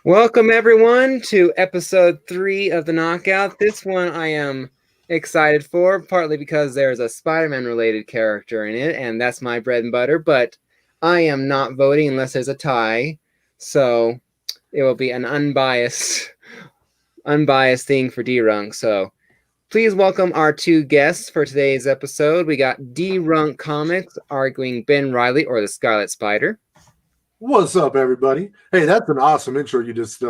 Welcome, everyone, to episode 3 of The Knockout. This one I am excited for, partly because there's a Spider-Man related character in it, and that's my bread and butter, but I am not voting unless there's a tie, so it will be an unbiased thing for D-Runk. So please welcome our 2 guests for today's episode. We got D-Runk Comics arguing Ben Reilly, or the Scarlet Spider. What's up, everybody? Hey, that's an awesome intro you just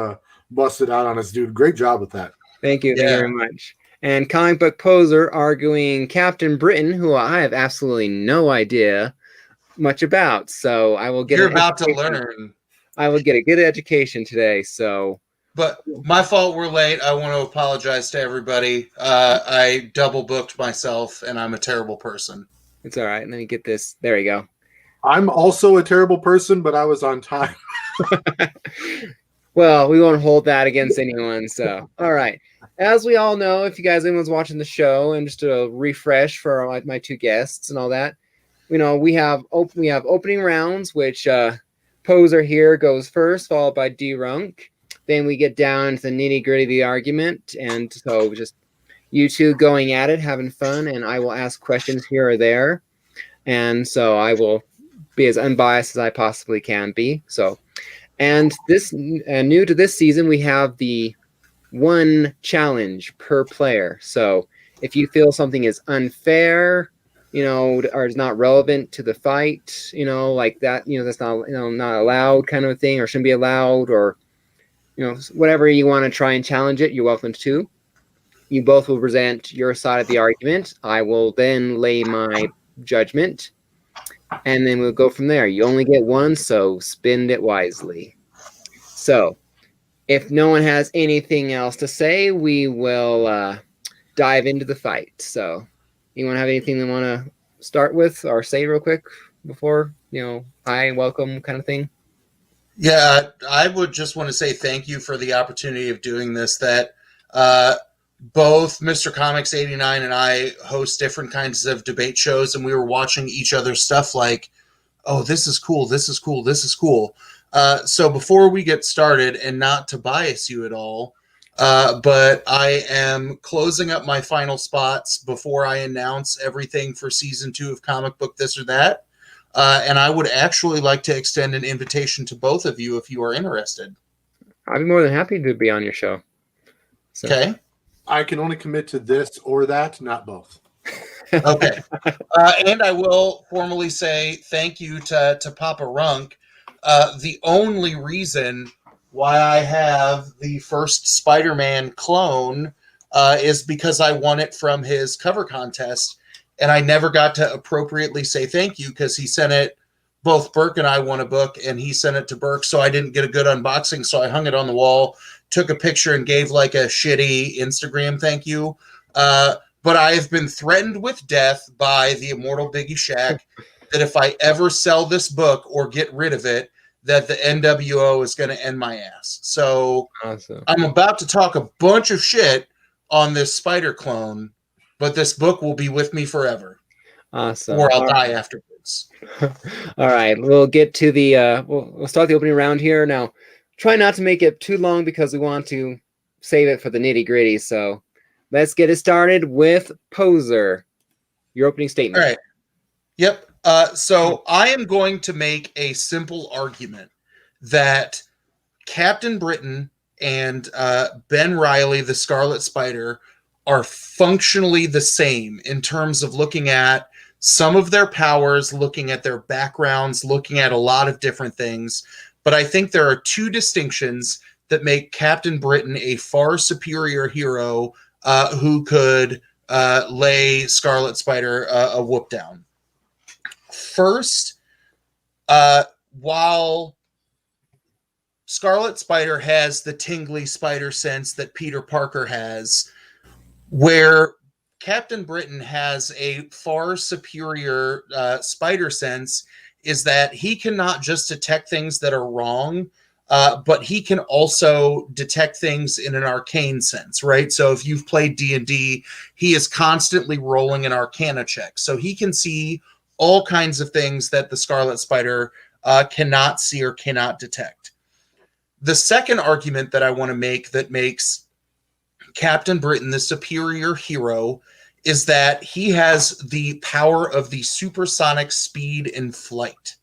busted out on us, dude. Great job with that. Thank you. Thank you very much. And Comic Book Poser arguing Captain Britain, who I have absolutely no idea much about. So I will get. You're about to learn. I will get a good education today. So. But my fault, we're late. I want to apologize to everybody. I double booked myself, and I'm a terrible person. It's all right. Let me get this. There you go. I'm also a terrible person, but I was on time. Well, we won't hold that against anyone. So, all right. As we all know, if you guys anyone's watching the show, and just a refresh for my 2 guests and all that, you know, we have opening rounds, which Poser here goes first, followed by D-Runk. Then we get down to the nitty gritty of the argument, and so just you 2 going at it, having fun, and I will ask questions here or there, and so I will be as unbiased as I possibly can be. So, and this new to this season, we have the 1 challenge per player. So if you feel something is unfair, you know, or is not relevant to the fight, you know, like that, you know, that's not, you know, not allowed kind of a thing, or shouldn't be allowed, or, you know, whatever you want to try and challenge it, you're welcome to. You both will present your side of the argument. I will then lay my judgment, and then we'll go from there. You only get 1, so spend it wisely. So, if no one has anything else to say, we will dive into the fight. So, anyone have anything they want to start with or say real quick before, you know, hi, welcome kind of thing? Yeah, I would just want to say thank you for the opportunity of doing this. That both Mr. Comics 89 and I host different kinds of debate shows, and we were watching each other's stuff like, oh, this is cool, this is cool, this is cool. So before we get started, and not to bias you at all, but I am closing up my final spots before I announce everything for season 2 of Comic Book This or That. And I would actually like to extend an invitation to both of you if you are interested. I'd be more than happy to be on your show. So. Okay. I can only commit to this or that, not both. Okay. And I will formally say thank you to Papa Runk. The only reason why I have the first Spider-Man clone is because I won it from his cover contest, and I never got to appropriately say thank you because he sent it. Both Burke and I won a book, and he sent it to Burke, so I didn't get a good unboxing, so I hung it on the wall, took a picture, and gave like a shitty Instagram thank you. But I have been threatened with death by the immortal Biggie Shaq that if I ever sell this book or get rid of it, that the NWO is going to end my ass. So awesome. I'm about to talk a bunch of shit on this Spider clone, but this book will be with me forever. Awesome. Or I'll die afterwards. All right, we'll get to the we'll start the opening round here now. Try not to make it too long because we want to save it for the nitty gritty. So let's get it started with Poser. Your opening statement. All right. Yep. So I am going to make a simple argument that Captain Britain and Ben Reilly, the Scarlet Spider, are functionally the same in terms of looking at some of their powers, looking at their backgrounds, looking at a lot of different things. But I think there are 2 distinctions that make Captain Britain a far superior hero who could lay Scarlet Spider a whoop down. First, while Scarlet Spider has the tingly spider sense that Peter Parker has, where Captain Britain has a far superior spider sense is that he can not just detect things that are wrong, but he can also detect things in an arcane sense, right? So if you've played D&D, he is constantly rolling an arcana check. So he can see all kinds of things that the Scarlet Spider cannot see or cannot detect. The second argument that I want to make that makes Captain Britain the superior hero is that he has the power of the supersonic speed in flight.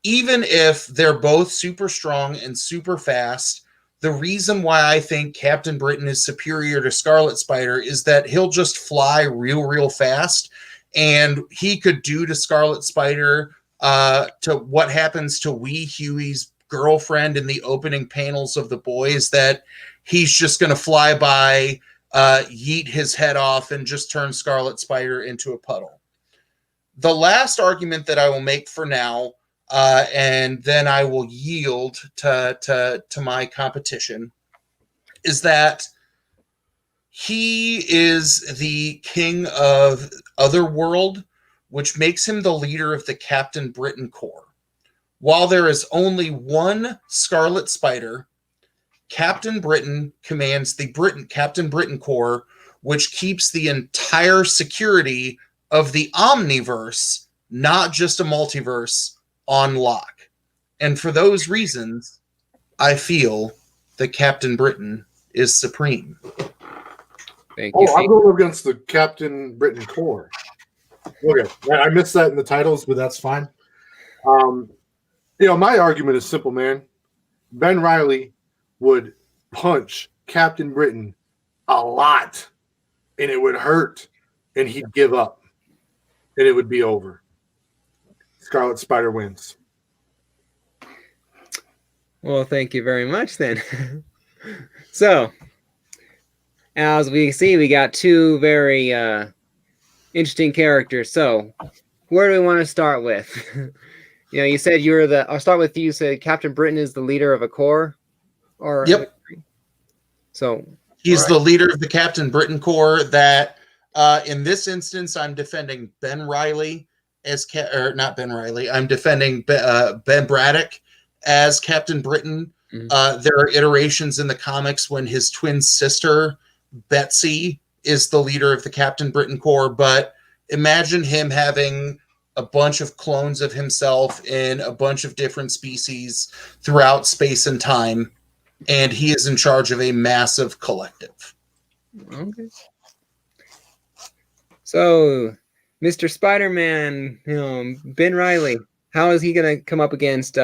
Even if they're both super strong and super fast, the reason why I think Captain Britain is superior to Scarlet Spider is that he'll just fly real fast, and he could do to Scarlet Spider to what happens to Wee Huey's girlfriend in the opening panels of The Boys, that he's just going to fly by, yeet his head off, and just turn Scarlet Spider into a puddle. The last argument that I will make for now, and then I will yield to my competition, is that he is the king of Otherworld, which makes him the leader of the Captain Britain Corps. While there is only one Scarlet Spider, Captain Britain commands the Captain Britain Corps, which keeps the entire security of the Omniverse, not just a multiverse, on lock. And for those reasons, I feel that Captain Britain is supreme. Thank you. I'm going against the Captain Britain Corps. Okay, I missed that in the titles, but that's fine. My argument is simple, man. Ben Reilly would punch Captain Britain a lot, and it would hurt, and he'd give up, and it would be over. Scarlet Spider wins. Well, thank you very much then. So, as we see, we got two very interesting characters. So, where do we want to start with? You said you were I'll start with you. You said Captain Britain is the leader of a corps? Or Yep. So he's the leader of the Captain Britain Corps that, in this instance, I'm defending Ben Reilly not Ben Reilly. I'm defending Ben Braddock as Captain Britain. Mm-hmm. There are iterations in the comics when his twin sister, Betsy, is the leader of the Captain Britain Corps, but imagine him having a bunch of clones of himself in a bunch of different species throughout space and time, and he is in charge of a massive collective. Okay. So, Mr. Spider-Man, Ben Reilly, how is he going to come up against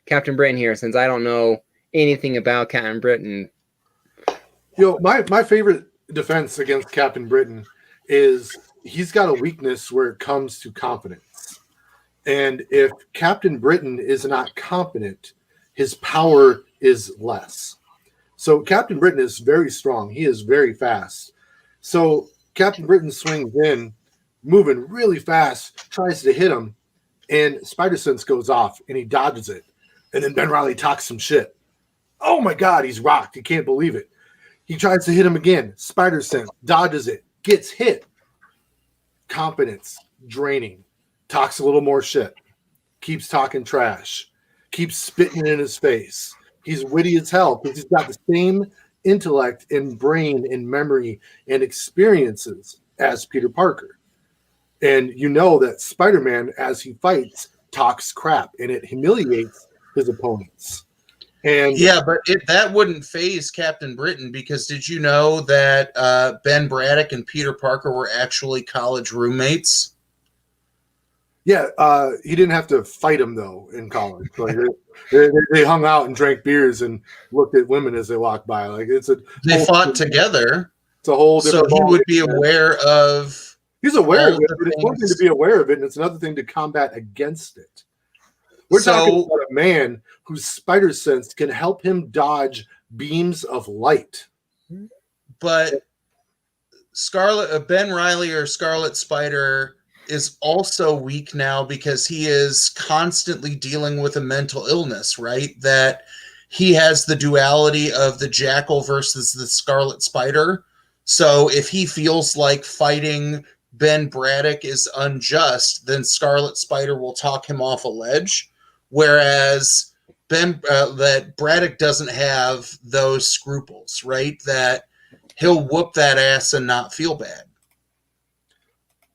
Captain Britain here, since I don't know anything about Captain Britain? My favorite defense against Captain Britain is he's got a weakness where it comes to confidence. And if Captain Britain is not competent, his power is less. So Captain Britain is very strong. He is very fast. So Captain Britain swings in, moving really fast, tries to hit him, and Spider Sense goes off, and he dodges it. And then Ben Reilly talks some shit. Oh my God, he's rocked. He can't believe it. He tries to hit him again. Spider Sense dodges it, gets hit. Confidence draining. Talks a little more shit. Keeps talking trash. Keeps spitting in his face. He's witty as hell because he's got the same intellect and brain and memory and experiences as Peter Parker. And you know that Spider-Man, as he fights, talks crap, and it humiliates his opponents. And yeah, but that wouldn't phase Captain Britain, because did you know that Ben Braddock and Peter Parker were actually college roommates? Yeah, he didn't have to fight him, though, in college. Like, they hung out and drank beers and looked at women as they walked by. Like they fought together. It's a whole different. So he would be aware of. He's aware of it, but it's one thing to be aware of it, and it's another thing to combat against it. We're talking about a man whose spider sense can help him dodge beams of light. But Ben Reilly or Scarlet Spider is also weak now because he is constantly dealing with a mental illness, right? That he has the duality of the Jackal versus the Scarlet Spider. So if he feels like fighting Ben Braddock is unjust, then Scarlet Spider will talk him off a ledge. Whereas that Braddock doesn't have those scruples, right? That he'll whoop that ass and not feel bad.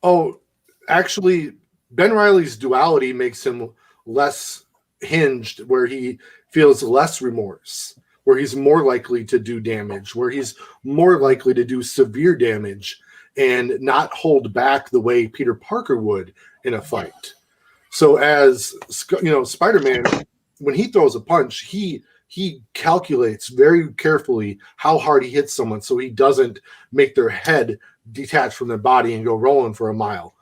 Oh, actually, Ben Reilly's duality makes him less hinged, where he feels less remorse, where he's more likely to do damage, where he's more likely to do severe damage and not hold back the way Peter Parker would in a fight. So as Spider-Man, when he throws a punch, he calculates very carefully how hard he hits someone so he doesn't make their head detach from their body and go rolling for a mile.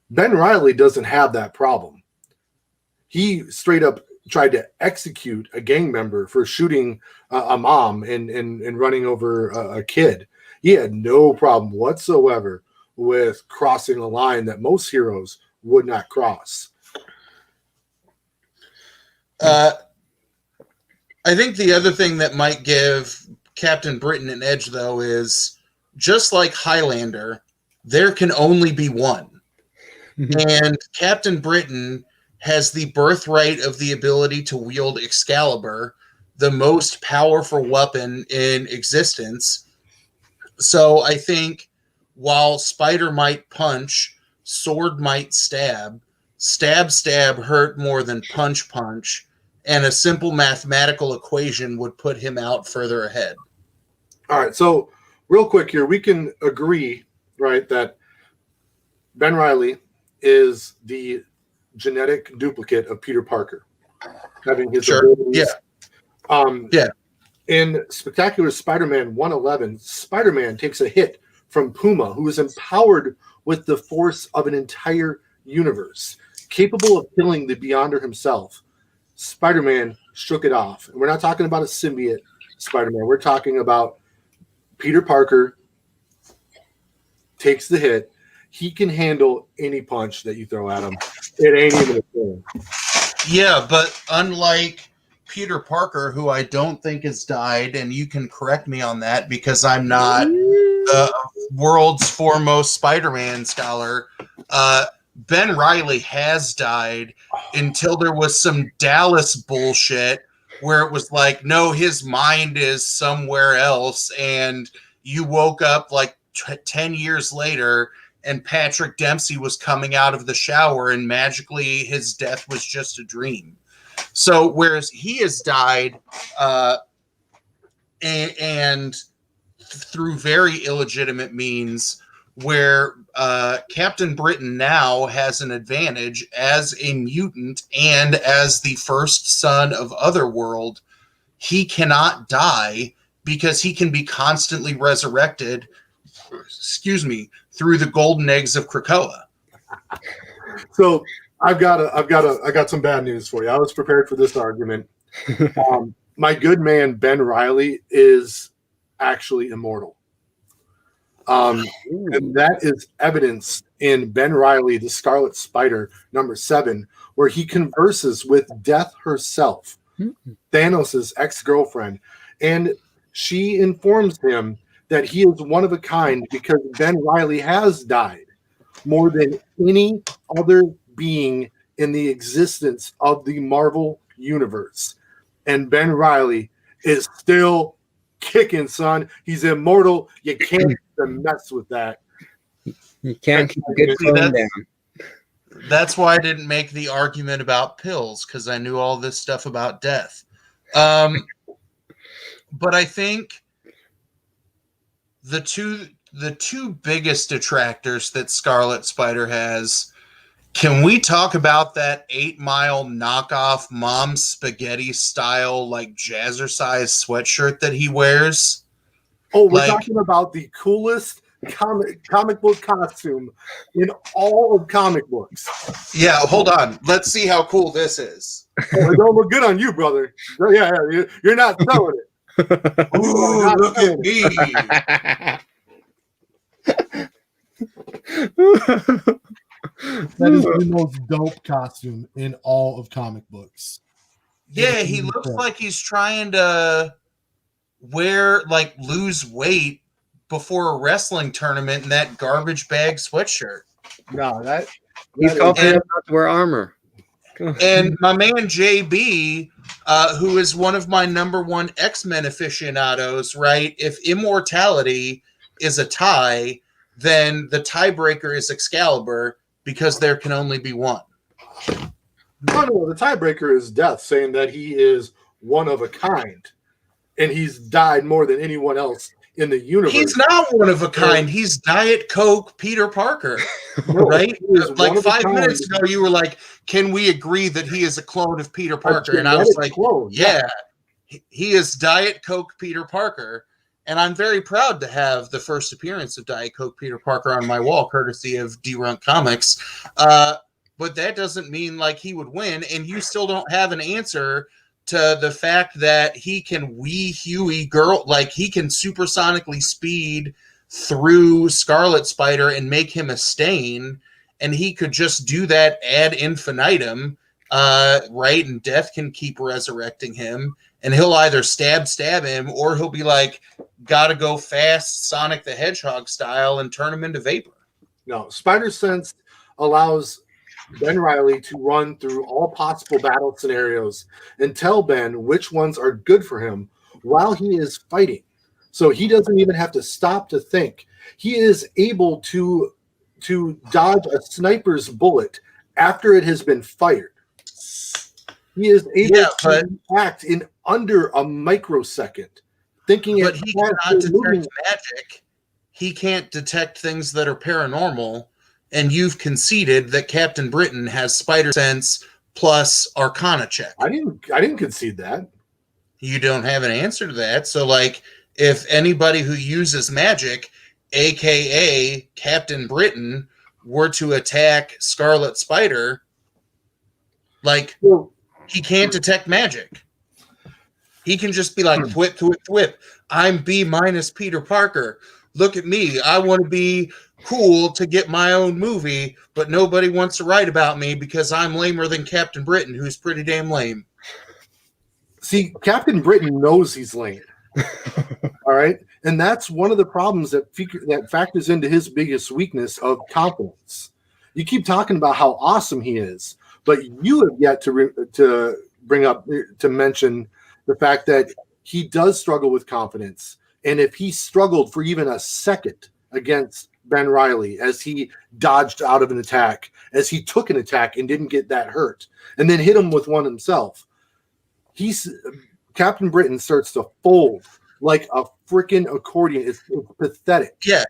Ben Reilly doesn't have that problem. He straight up tried to execute a gang member for shooting a mom and running over a kid. He had no problem whatsoever with crossing a line that most heroes would not cross. I think the other thing that might give Captain Britain an edge, though, is just like Highlander, there can only be one. And Captain Britain has the birthright of the ability to wield Excalibur, the most powerful weapon in existence. So I think while Spider might punch, sword might stab, stab hurt more than punch, and a simple mathematical equation would put him out further ahead. All right, so real quick here, we can agree, right, that Ben Reilly is the genetic duplicate of Peter Parker, having his abilities. Yeah. In Spectacular Spider-Man 111, Spider-Man takes a hit from Puma, who is empowered with the force of an entire universe, capable of killing the Beyonder himself. Spider-Man shook it off. And we're not talking about a symbiote Spider-Man. We're talking about Peter Parker takes the hit. He can handle any punch that you throw at him. It ain't even a thing. Yeah, but unlike Peter Parker, who I don't think has died, and you can correct me on that because I'm not the world's foremost Spider-Man scholar, Ben Reilly has died until there was some Dallas bullshit where it was like, no, his mind is somewhere else, and you woke up like 10 years later and Patrick Dempsey was coming out of the shower and magically his death was just a dream. So whereas he has died and through very illegitimate means, where Captain Britain now has an advantage as a mutant and as the first son of Otherworld, he cannot die because he can be constantly resurrected, through the golden eggs of Krakoa. So I got some bad news for you. I was prepared for this argument. My good man Ben Reilly is actually immortal. And that is evidence in Ben Reilly, the Scarlet Spider, #7, where he converses with Death herself, Thanos' ex-girlfriend, and she informs him that he is one of a kind because Ben Reilly has died more than any other being in the existence of the Marvel Universe. And Ben Reilly is still kicking, son. He's immortal. You can't mess with that. You can't keep a good phone down. That's why I didn't make the argument about pills, because I knew all this stuff about death. But I think the two biggest detractors that Scarlet Spider has, can we talk about that 8 Mile knockoff mom's spaghetti style, like jazzercise sweatshirt that he wears? Oh, we're talking about the coolest comic book costume in all of comic books. Yeah, hold on. Let's see how cool this is. It don't look good on you, brother. Yeah, you're not selling it. Ooh, look at me. That is the most dope costume in all of comic books. Yeah, he looks like he's trying to lose weight before a wrestling tournament in that garbage bag sweatshirt. No, he's confident not to wear armor. And my man JB, who is one of my number one X-Men aficionados, right? If immortality is a tie, then the tiebreaker is Excalibur because there can only be one. No, the tiebreaker is Death, saying that he is one of a kind, and he's died more than anyone else in the universe. He's not one of a kind. He's Diet Coke Peter Parker, right? Like 5 minutes ago, you were like, "Can we agree that he is a clone of Peter Parker?" And I was like, "Yeah, he is Diet Coke Peter Parker." And I'm very proud to have the first appearance of Diet Coke Peter Parker on my wall, courtesy of D-Runk Comics. But that doesn't mean like he would win, and you still don't have an answer to the fact that he can wee Huey girl, like he can supersonically speed through Scarlet Spider and make him a stain, and he could just do that ad infinitum, right? And Death can keep resurrecting him, and he'll either stab him, or he'll be like, gotta go fast Sonic the Hedgehog style and turn him into vapor. No, Spider Sense allows Ben Reilly to run through all possible battle scenarios and tell Ben which ones are good for him while he is fighting. So he doesn't even have to stop to think. He is able to dodge a sniper's bullet after it has been fired. He is able to act in under a microsecond. But he cannot detect magic. He can't detect things that are paranormal. And you've conceded that Captain Britain has Spider Sense plus Arcana check. I didn't concede that. You don't have an answer to that. So, like, if anybody who uses magic, aka Captain Britain, were to attack Scarlet Spider, like, he can't detect magic. He can just be like, thwip, thwip, thwip. I'm B minus Peter Parker. Look at me. I want to be cool to get my own movie, but nobody wants to write about me because I'm lamer than Captain Britain, who's pretty damn lame. See, Captain Britain knows he's lame. All right? And that's one of the problems that factors into his biggest weakness of confidence. You keep talking about how awesome he is, but you have yet to bring up, to mention the fact that he does struggle with confidence. And if he struggled for even a second against Ben Reilly as he dodged out of an attack, as he took an attack and didn't get that hurt, and then hit him with one himself, Captain Britain starts to fold like a freaking accordion. It's pathetic. Yeah.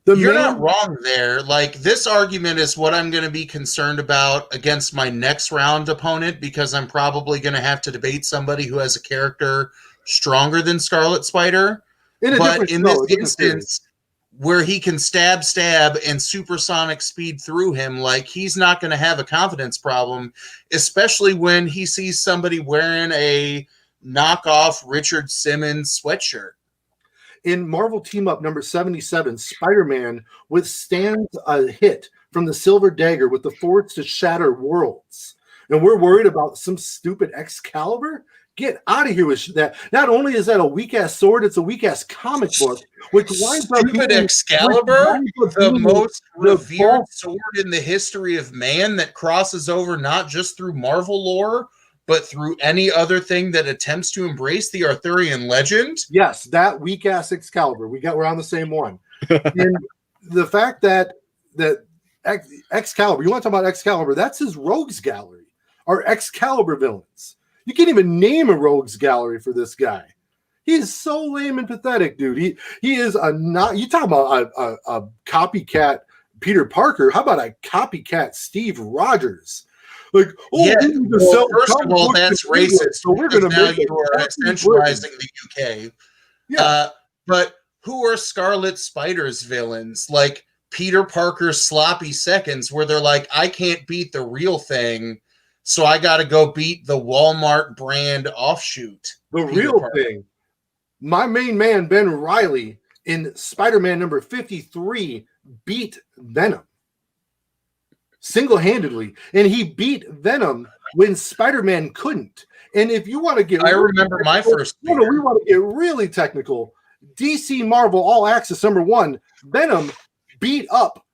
You're not wrong there. Like, this argument is what I'm going to be concerned about against my next round opponent, because I'm probably going to have to debate somebody who has a character stronger than Scarlet Spider. But in this instance, where he can stab and supersonic speed through him, like, he's not going to have a confidence problem, especially when he sees somebody wearing a knockoff Richard Simmons sweatshirt. In Marvel Team Up number 77, Spider-Man withstands a hit from the Silver Dagger with the force to shatter worlds. And we're worried about some stupid Excalibur? Get out of here with that. Not only is that a weak-ass sword, it's a weak-ass comic book. Which winds up Stupid Excalibur, the most revered sword in the history of man that crosses over not just through Marvel lore, but through any other thing that attempts to embrace the Arthurian legend. Yes, that weak-ass Excalibur. We're on the same one. And the fact that Excalibur, you want to talk about Excalibur, that's his rogues gallery, or Excalibur villains. You can't even name a rogues gallery for this guy. He is so lame and pathetic, dude. He is you talk about a copycat Peter Parker. How about a copycat Steve Rogers? Like, first of all, that's racist. So we're going to now you are essentializing the UK. Yeah. But who are Scarlet Spider's villains? Like Peter Parker's sloppy seconds, where they're like, I can't beat the real thing, so I got to go beat the Walmart brand offshoot. The real thing. My main man, Ben Reilly, in Spider-Man number 53, beat Venom. single-handedly, and he beat Venom when Spider-Man couldn't. And if you want to get, I remember my first. we want to get really technical. DC Marvel All Access #1, Venom beat up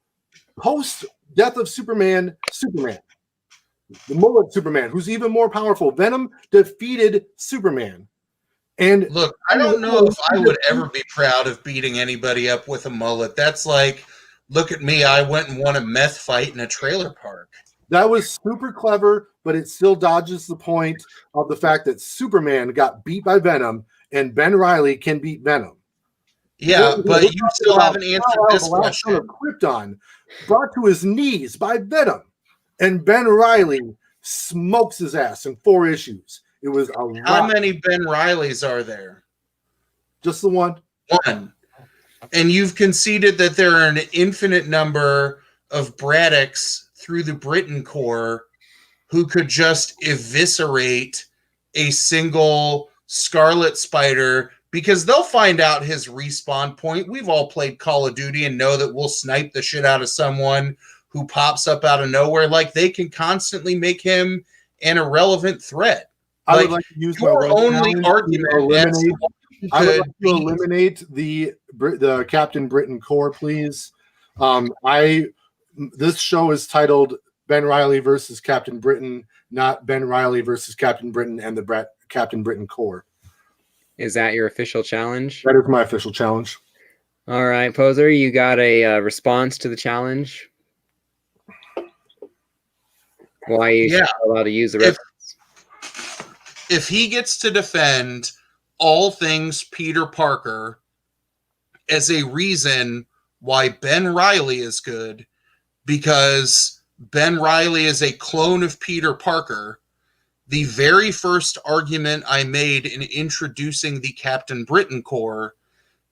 post Death of Superman, the mullet Superman, who's even more powerful. Venom defeated Superman. And look, I don't know if I would ever be proud of beating anybody up with a mullet. That's like, look at me, I went and won a meth fight in a trailer park. That was super clever, but it still dodges the point of the fact that Superman got beat by Venom and Ben Reilly can beat Venom. Yeah, but you still haven't answered this question. Of Krypton brought to his knees by Venom, and Ben Reilly smokes his ass in 4 issues. It was a How many Ben Reileys are there? Just the one. One. And you've conceded that there are an infinite number of Braddocks through the Britain Corps who could just eviscerate a single Scarlet Spider because they'll find out his respawn point. We've all played Call of Duty and know that we'll snipe the shit out of someone who pops up out of nowhere. Like, they can constantly make him an irrelevant threat. I would like to use my only argument. I would like to eliminate the Captain Britain Corps, please. This show is titled Ben Reilly versus Captain Britain, not Ben Reilly versus Captain Britain and the Captain Britain Corps. Is that your official challenge? That is my official challenge. All right, Poser, you got a response to the challenge? Why you allowed to use the reference? If he gets to defend all things Peter Parker as a reason why Ben Reilly is good, because Ben Reilly is a clone of Peter Parker, the very first argument I made in introducing the Captain Britain Corps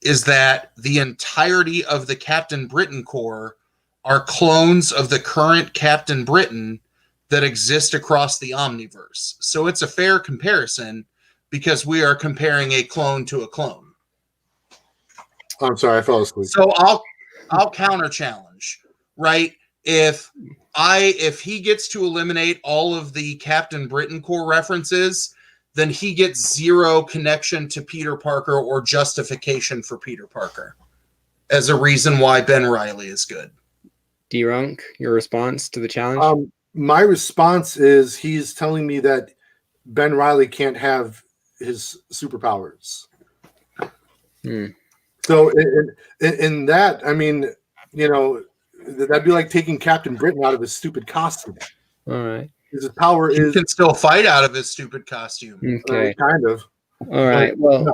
is that the entirety of the Captain Britain Corps are clones of the current Captain Britain that exist across the Omniverse. So it's a fair comparison because we are comparing a clone to a clone. I'm sorry, I fell asleep. So I'll counter challenge, right? If he gets to eliminate all of the Captain Britain Corps references, then he gets 0 connection to Peter Parker or justification for Peter Parker as a reason why Ben Reilly is good. D-Runk, your response to the challenge? My response is he's telling me that Ben Reilly can't have his superpowers. So in that, I mean, you know, that'd be like taking Captain Britain out of his stupid costume. All right. His power he can still fight out of his stupid costume. Okay. Kind of. All right. Well,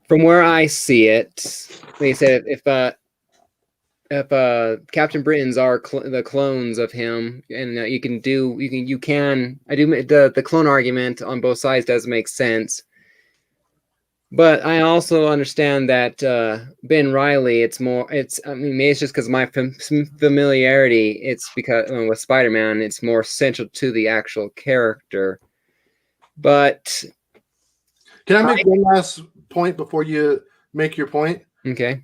from where I see it, they said if Captain Britain's are the clones of him, and the clone argument on both sides does make sense. But I also understand that Ben Reilly, it's maybe it's just because of my familiarity. It's because with Spider-Man, it's more central to the actual character. But can I make one last point before you make your point? Okay.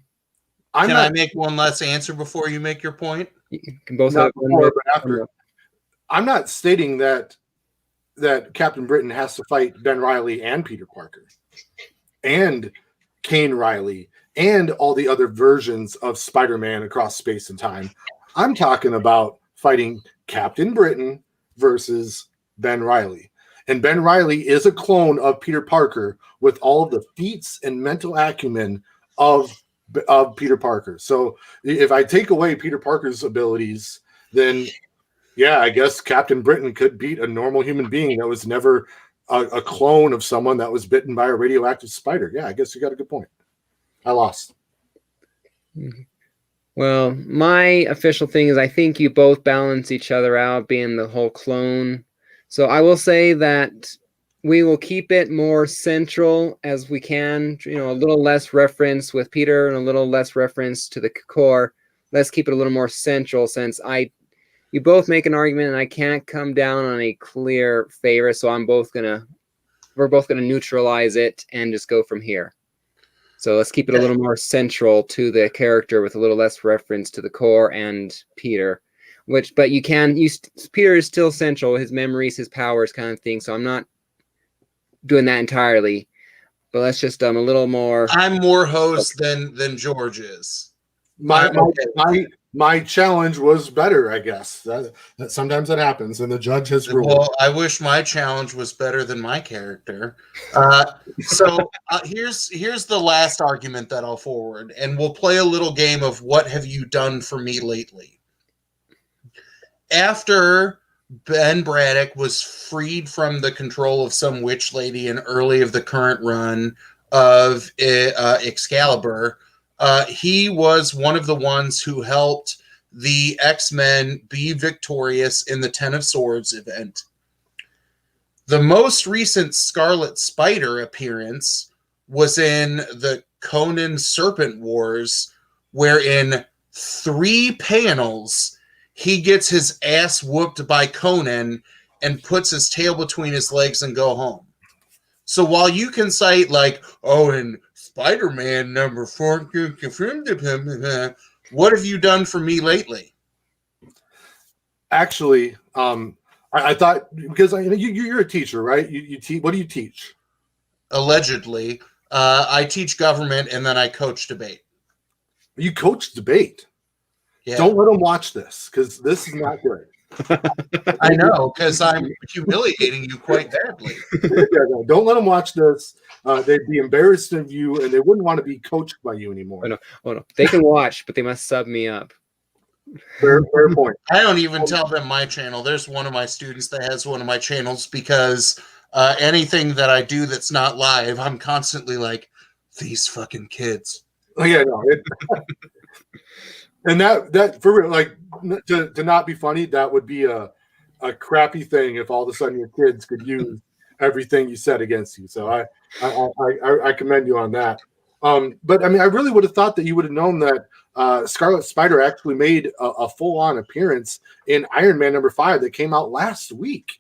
Can I make one last answer before you make your point? You can both have one more, but after. I'm not stating that Captain Britain has to fight Ben Reilly and Peter Parker and Kane Riley and all the other versions of Spider-Man across space and time. I'm talking about fighting Captain Britain versus Ben Reilly. And Ben Reilly is a clone of Peter Parker with all of the feats and mental acumen of Peter Parker. So if I take away Peter Parker's abilities, then yeah, I guess Captain Britain could beat a normal human being that was never a clone of someone that was bitten by a radioactive spider. Yeah, I guess you got a good point. I lost. Well, my official thing is I think you both balance each other out, being the whole clone. So I will say that we will keep it more central as we can, you know, a little less reference with Peter and a little less reference to the core. Let's keep it a little more central since you both make an argument and I can't come down on a clear favor. So we're both gonna neutralize it and just go from here. So let's keep it a little more central to the character with a little less reference to the core and Peter. but you can use Peter is still central, his memories, his powers kind of thing. So I'm not doing that entirely. But let's just a little more. I'm more host than George is. My challenge was better, I guess. That sometimes that happens, and the judge has ruled. Well, I wish my challenge was better than my character. Here's the last argument that I'll forward, and we'll play a little game of what have you done for me lately. After Ben Braddock was freed from the control of some witch lady in early of the current run of Excalibur, he was one of the ones who helped the X-Men be victorious in the Ten of Swords event. The most recent Scarlet Spider appearance was in the Conan Serpent Wars, where in 3 panels he gets his ass whooped by Conan and puts his tail between his legs and go home. So while you can cite like, oh, and Spider-Man number 4, what have you done for me lately? Actually, I thought, because you're a teacher, right? You teach. What do you teach? Allegedly, I teach government and then I coach debate. You coach debate. Yeah. Don't let them watch this, because this is not good. I know, because I'm humiliating you quite badly. No, don't let them watch this. They'd be embarrassed of you, and they wouldn't want to be coached by you anymore. Oh no. They can watch, but they must sub me up. Fair point. I don't even tell them my channel. There's one of my students that has one of my channels, because anything that I do that's not live, I'm constantly like, these fucking kids. Oh, yeah, no. And that for real, like, to not be funny, that would be a crappy thing if all of a sudden your kids could use everything you said against you. So I commend you on that. But I mean, I really would have thought that you would have known that Scarlet Spider actually made a full-on appearance in Iron Man number 5 that came out last week.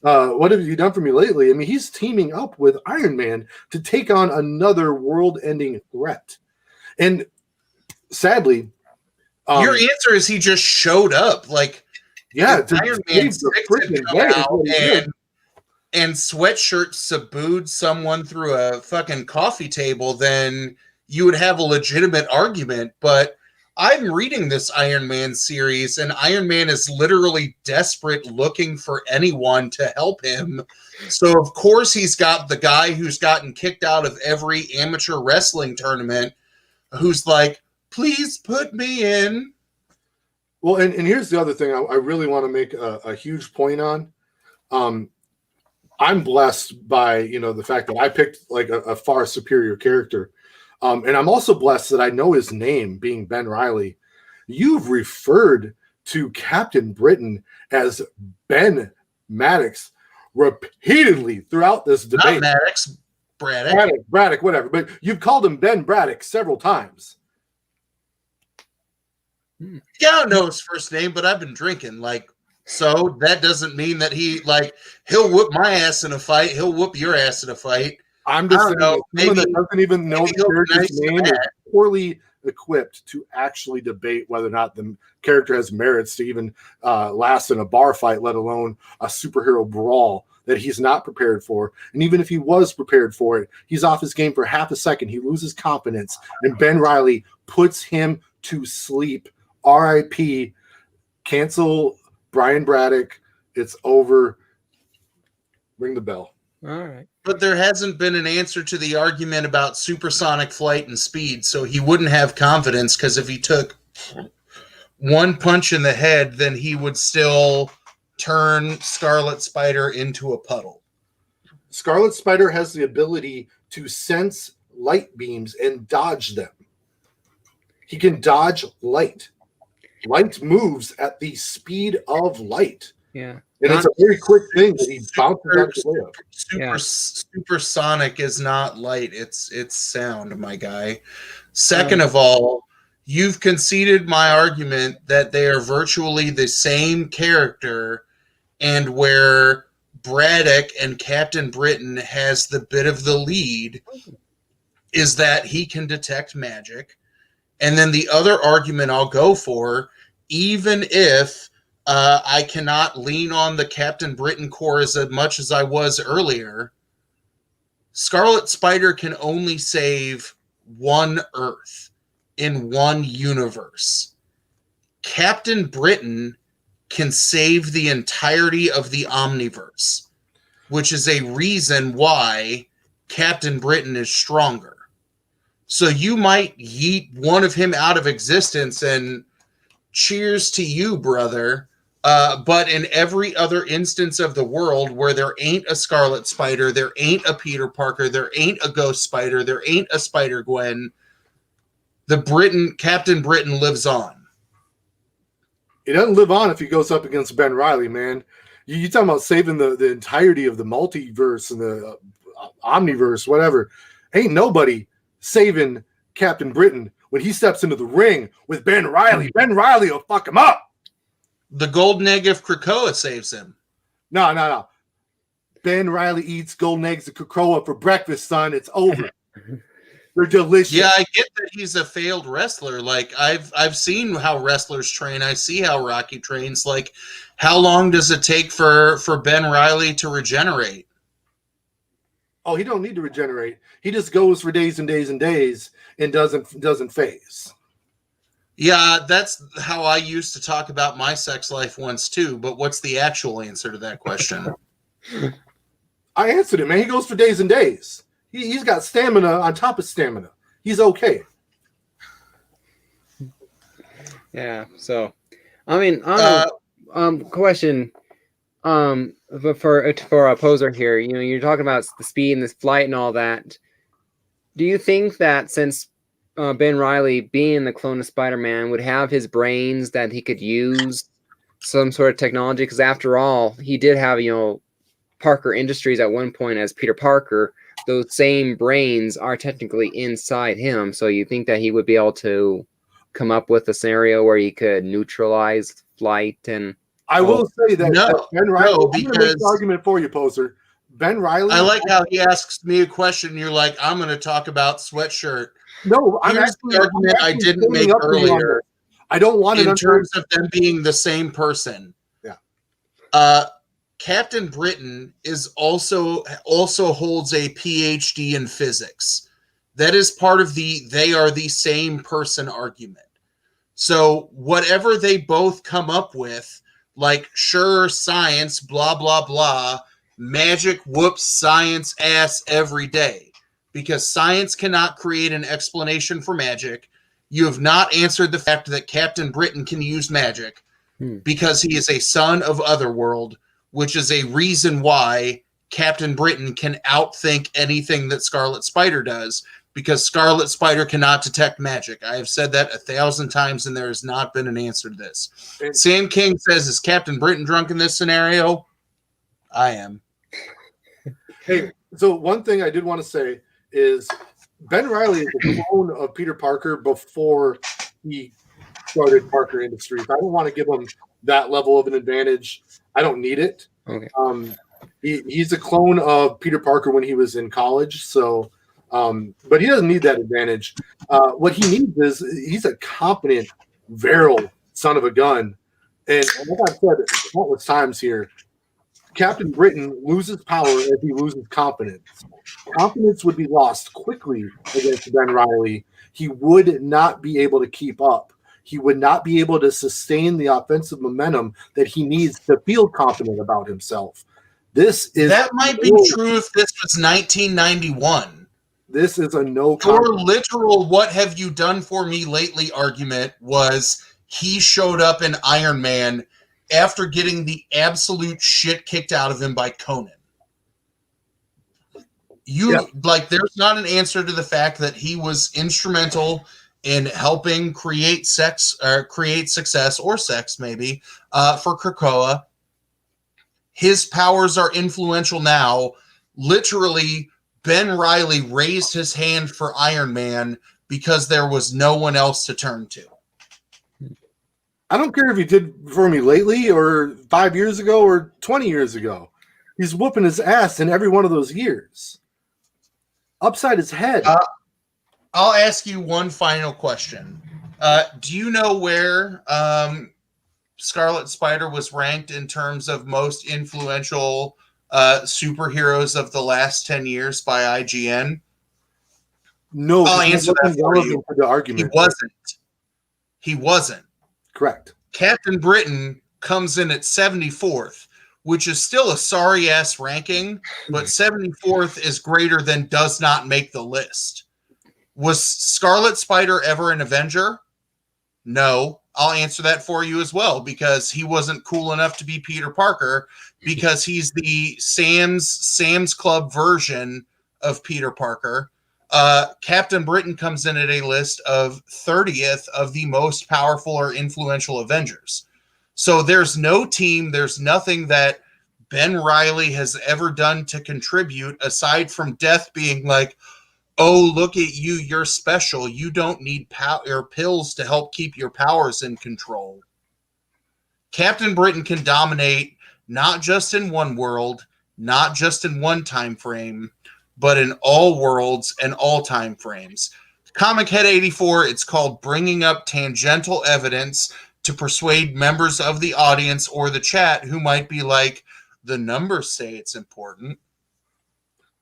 What have you done for me lately? I mean, he's teaming up with Iron Man to take on another world-ending threat. And sadly, your answer is he just showed up. Like, yeah, Iron Man 6 had come out and Sweatshirt subdued someone through a fucking coffee table, then you would have a legitimate argument. But I'm reading this Iron Man series, and Iron Man is literally desperate, looking for anyone to help him. So, of course, he's got the guy who's gotten kicked out of every amateur wrestling tournament who's like, please put me in. Well, and here's the other thing I really want to make a huge point on. I'm blessed by, the fact that I picked like a far superior character. And I'm also blessed that I know his name, being Ben Reilly. You've referred to Captain Britain as Ben Maddox repeatedly throughout this debate. Not Maddox, Braddock. Braddock, whatever. But you've called him Ben Braddock several times. Yeah, I don't know his first name, but I've been drinking. Like, so that doesn't mean that he'll whoop my ass in a fight. He'll whoop your ass in a fight. I'm just saying, someone that doesn't even know the character's name is poorly equipped to actually debate whether or not the character has merits to even last in a bar fight, let alone a superhero brawl that he's not prepared for. And even if he was prepared for it, he's off his game for half a second. He loses confidence, and Ben Reilly puts him to sleep. R.I.P. Cancel Brian Braddock. It's over. Ring the bell. All right. But there hasn't been an answer to the argument about supersonic flight and speed, so he wouldn't have confidence, because if he took one punch in the head, then he would still turn Scarlet Spider into a puddle. Scarlet Spider has the ability to sense light beams and dodge them. He can dodge light. Light moves at the speed of light. Yeah. And it's a very quick thing that he bounces out the way of. Supersonic is not light. It's sound, my guy. Second of all, you've conceded my argument that they are virtually the same character, and where Braddock and Captain Britain has the bit of the lead is that he can detect magic. And then the other argument I'll go for, even if I cannot lean on the Captain Britain core as much as I was earlier, Scarlet Spider can only save one Earth in one universe. Captain Britain can save the entirety of the Omniverse, which is a reason why Captain Britain is stronger. So you might yeet one of him out of existence and cheers to you, brother. But in every other instance of the world where there ain't a Scarlet Spider, there ain't a Peter Parker, there ain't a Ghost Spider, there ain't a Spider-Gwen, Captain Britain lives on. He doesn't live on if he goes up against Ben Reilly, man. You talking about saving the entirety of the multiverse and the omniverse, whatever. Ain't nobody saving Captain Britain when he steps into the ring with Ben Reilly. Ben Reilly will fuck him up. The golden egg of Krakoa saves him. No. Ben Reilly eats golden eggs of Krakoa for breakfast, son. It's over. They're delicious. Yeah, I get that he's a failed wrestler. Like I've seen how wrestlers train. I see how Rocky trains. Like, how long does it take for Ben Reilly to regenerate? Oh, he don't need to regenerate. He just goes for days and days and days and doesn't phase. Yeah, that's how I used to talk about my sex life once too. But what's the actual answer to that question? I answered it, man. He goes for days and days. He's got stamina on top of stamina. He's okay. Yeah. So, I mean, question. For a poser here, you're talking about the speed and the flight and all that. Do you think that since Ben Reilly, being the clone of Spider-Man, would have his brains that he could use some sort of technology? Because after all, he did have Parker Industries at one point as Peter Parker. Those same brains are technically inside him. So you think that he would be able to come up with a scenario where he could neutralize flight and... I will say that Ben Reilly... No, I'm going to make the argument for you, Poser. Ben Reilly... I like how he asks me a question and you're like, I'm going to talk about Sweatshirt. No, here's the argument I didn't make earlier. I don't want it in terms of them being the same person. Yeah. Captain Britain is also holds a PhD in physics. That is part of they are the same person argument. So whatever they both come up with, like, sure, science, blah, blah, blah, magic whoops science ass every day. Because science cannot create an explanation for magic. You have not answered the fact that Captain Britain can use magic because he is a son of Otherworld, which is a reason why Captain Britain can outthink anything that Scarlet Spider does, because Scarlet Spider cannot detect magic. I have said that 1,000 times, and there has not been an answer to this. Sam King says, is Captain Britain drunk in this scenario? I am. Hey, so one thing I did want to say is Ben Reilly is a clone of Peter Parker before he started Parker Industries. I don't want to give him that level of an advantage. I don't need it. Okay. He's a clone of Peter Parker when he was in college, so but he doesn't need that advantage. What he needs is he's a competent, virile son of a gun. And like I've said countless times here, Captain Britain loses power as he loses confidence. Confidence would be lost quickly against Ben Reilly. He would not be able to keep up. He would not be able to sustain the offensive momentum that he needs to feel confident about himself. That might be true if this was 1991. This is a no. Your literal "what have you done for me lately" argument was he showed up in Iron Man after getting the absolute shit kicked out of him by Conan. There's not an answer to the fact that he was instrumental in helping create success or sex maybe for Krakoa. His powers are influential now. Literally, Ben Reilly raised his hand for Iron Man because there was no one else to turn to. I don't care if he did for me lately or 5 years ago or 20 years ago. He's whooping his ass in every one of those years. Upside his head. I'll ask you one final question. Do you know where Scarlet Spider was ranked in terms of most influential superheroes of the last 10 years by IGN? No, I'll because answer that that wasn't for relevant you. to the argument. He wasn't. Correct. Captain Britain comes in at 74th, which is still a sorry-ass ranking, but 74th is greater than does not make the list. Was Scarlet Spider ever an Avenger? No. I'll answer that for you as well, because he wasn't cool enough to be Peter Parker, because he's the Sam's Club version of Peter Parker. Captain Britain comes in at a list of 30th of the most powerful or influential Avengers. So there's no team, there's nothing that Ben Reilly has ever done to contribute aside from Death being like, oh, look at you, you're special. You don't need pills to help keep your powers in control. Captain Britain can dominate not just in one world, not just in one time frame, but in all worlds and all time frames. Comic Head 84, it's called Bringing Up Tangential Evidence to Persuade Members of the Audience or the chat who might be like, the numbers say it's important.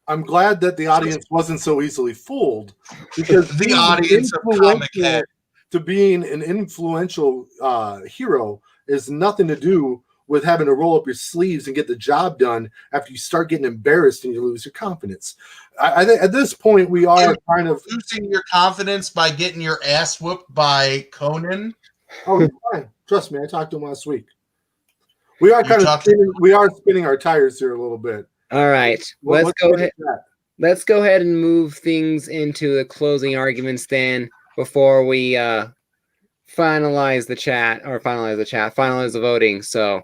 I'm glad that the audience wasn't so easily fooled, because the audience of Comic Head to being an influential hero is nothing to do with having to roll up your sleeves and get the job done after you start getting embarrassed and you lose your confidence. I think at this point we are kind of losing your confidence by getting your ass whooped by Conan. Oh, he's fine. Trust me, I talked to him last week. We are spinning our tires here a little bit. All right, let's go ahead. Let's go ahead and move things into the closing arguments then, before we finalize the voting. So,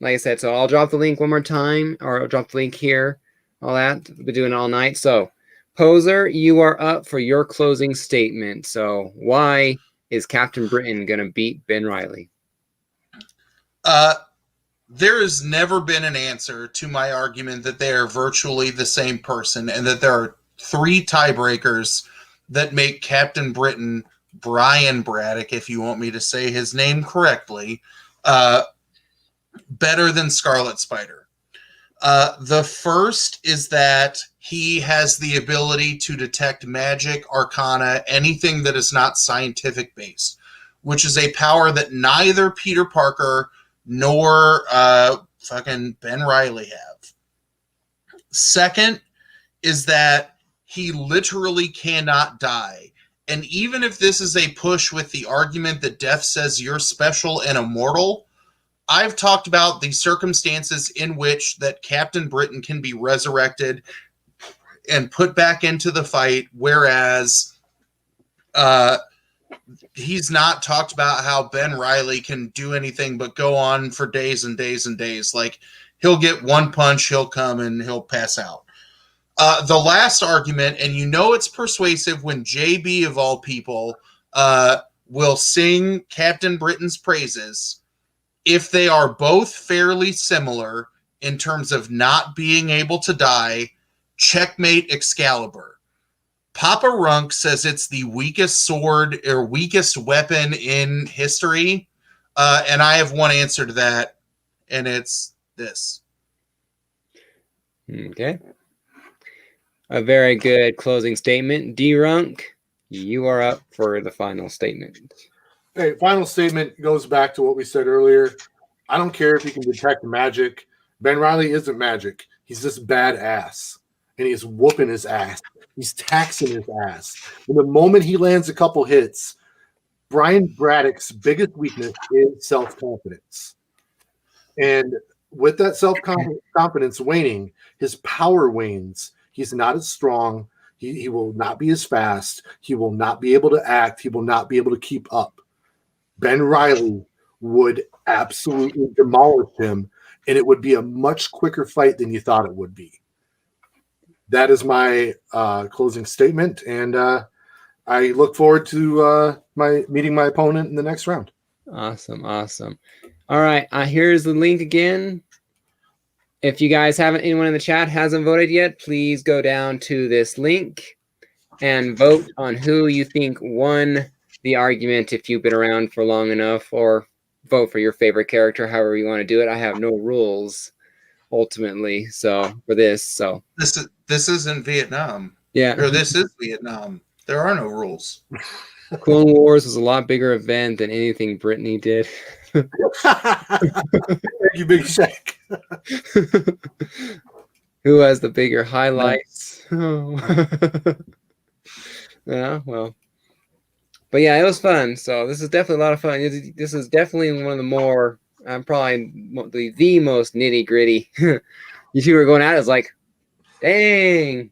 like I said, so I'll drop the link one more time, or I'll drop the link here. All that we've been doing all night. So, Poser, you are up for your closing statement. So, why is Captain Britain gonna beat Ben Reilly? There has never been an answer to my argument that they are virtually the same person, and that there are 3 tiebreakers that make Captain Britain, Brian Braddock, if you want me to say his name correctly, better than Scarlet Spider. The first is that he has the ability to detect magic, arcana, anything that is not scientific based, which is a power that neither Peter Parker nor fucking Ben Reilly have. Second is that he literally cannot die. And even if this is a push with the argument that Death says you're special and immortal, I've talked about the circumstances in which that Captain Britain can be resurrected and put back into the fight, whereas he's not talked about how Ben Reilly can do anything but go on for days and days and days. Like, he'll get one punch, he'll come, and he'll pass out. The last argument, and you know it's persuasive when JB, of all people, will sing Captain Britain's praises, if they are both fairly similar in terms of not being able to die, checkmate Excalibur. Papa Runk says it's the weakest sword or weakest weapon in history. And I have one answer to that, and it's this. Okay. A very good closing statement. D-Runk, you are up for the final statement. Hey, final statement goes back to what we said earlier. I don't care if he can detect magic. Ben Reilly isn't magic. He's just badass. And he's whooping his ass. He's taxing his ass. And the moment he lands a couple hits, Brian Braddock's biggest weakness is self-confidence. And with that self-confidence waning, his power wanes. He's not as strong. He will not be as fast. He will not be able to act. He will not be able to keep up. Ben Reilly would absolutely demolish him, and it would be a much quicker fight than you thought it would be. That is my closing statement, and I look forward to meeting my opponent in the next round. Awesome. All right, here's the link again. If you guys anyone in the chat hasn't voted yet, please go down to this link and vote on who you think won the argument if you've been around for long enough, or vote for your favorite character, however you want to do it. I have no rules ultimately. So for this, so this isn't Vietnam. yeah, Or this is Vietnam. There are no rules. Clone Wars was a lot bigger event than anything Brittany did. Thank you, Big Shaq. Who has the bigger highlights? Yeah, well, but yeah, it was fun. So this is definitely a lot of fun. This is definitely one of the more, probably the most nitty gritty. You two were going at it. It's like, dang.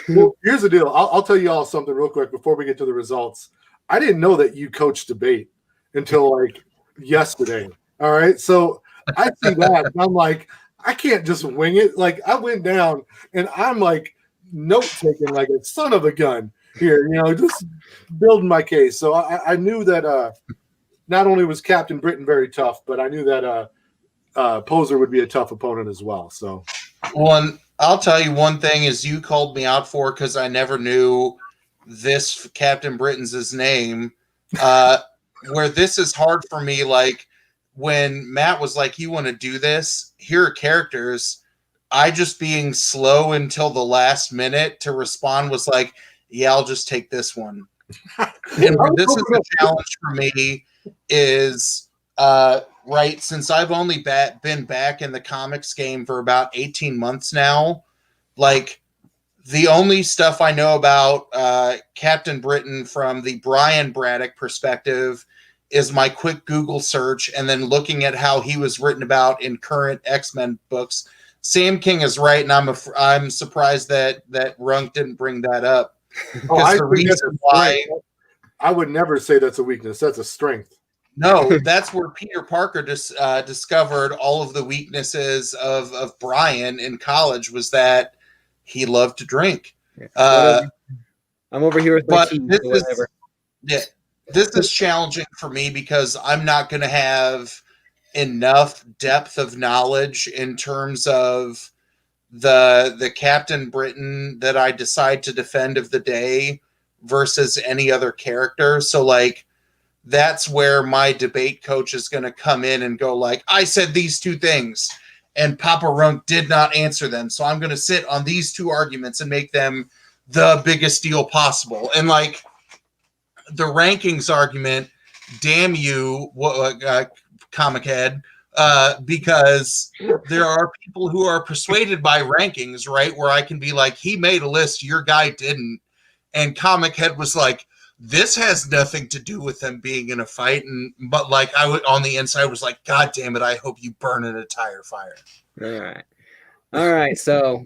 Well, here's the deal. I'll tell you all something real quick before we get to the results. I didn't know that you coached debate until like yesterday. All right. So I see that. And I'm like, I can't just wing it. Like I went down and I'm like note taking like a son of a gun here, just building my case. So I knew that not only was Captain Britain very tough, but I knew that Poser would be a tough opponent as well. So I'll tell you one thing is you called me out for because I never knew this Captain Britain's name. Where this is hard for me, like when Matt was like, "You want to do this? Here are characters." I just being slow until the last minute to respond was like, "Yeah, I'll just take this one." And this is the challenge for me is right, since I've only been back in the comics game for about 18 months now, like the only stuff I know about Captain Britain from the Brian Braddock perspective is my quick Google search and then looking at how he was written about in current X-Men books. Sam King is right, and I'm surprised that Runk didn't bring that up. Because the reason why I would never say that's a weakness. That's a strength. No, that's where Peter Parker discovered all of the weaknesses of Brian in college was that he loved to drink. I'm over here with my tea, whatever. This is challenging for me because I'm not going to have enough depth of knowledge in terms of the Captain Britain that I decide to defend of the day versus any other character. So like that's where my debate coach is going to come in and go like, I said these two things and Papa Runk did not answer them. So I'm going to sit on these two arguments and make them the biggest deal possible. And like the rankings argument, damn you, comic head, because there are people who are persuaded by rankings, right? Where I can be like, he made a list, your guy didn't. And comic head was like, this has nothing to do with them being in a fight. But like I would on the inside was like, God damn it, I hope you burn in a tire fire. All right. So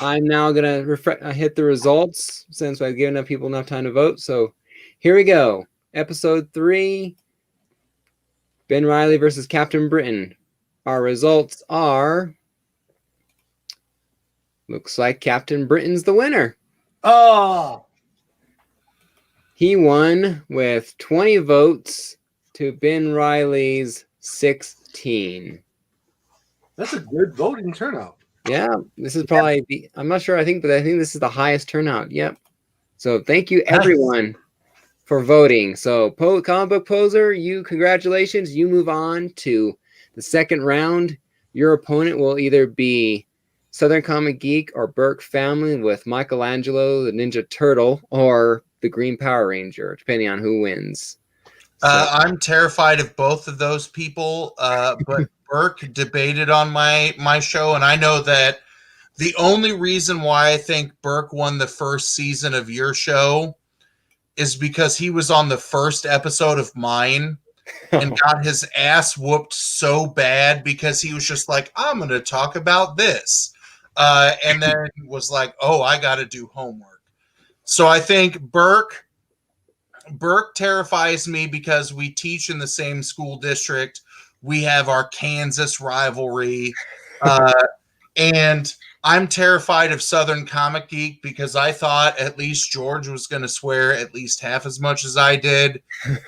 I'm now going to hit the results since I've given up people enough time to vote. So here we go. Episode 3, Ben Reilly versus Captain Britain. Our results are, looks like Captain Britain's the winner. Oh! He won with 20 votes to Ben Reilly's 16. That's a good voting turnout. Yeah, this is probably I'm not sure, but I think this is the highest turnout. Yep. So thank you everyone for voting. So Comic Book Poser, congratulations. You move on to the second round. Your opponent will either be Southern Comic Geek or Burke Family with Michelangelo, the Ninja Turtle, or the Green Power Ranger, depending on who wins. So. I'm terrified of both of those people, but Burke debated on my show, and I know that the only reason why I think Burke won the first season of your show is because he was on the first episode of mine and got his ass whooped so bad because he was just like, I'm going to talk about this. And then was like, oh, I got to do homework. So I think Burke terrifies me because we teach in the same school district. We have our Kansas rivalry. And I'm terrified of Southern Comic Geek because I thought at least George was going to swear at least half as much as I did.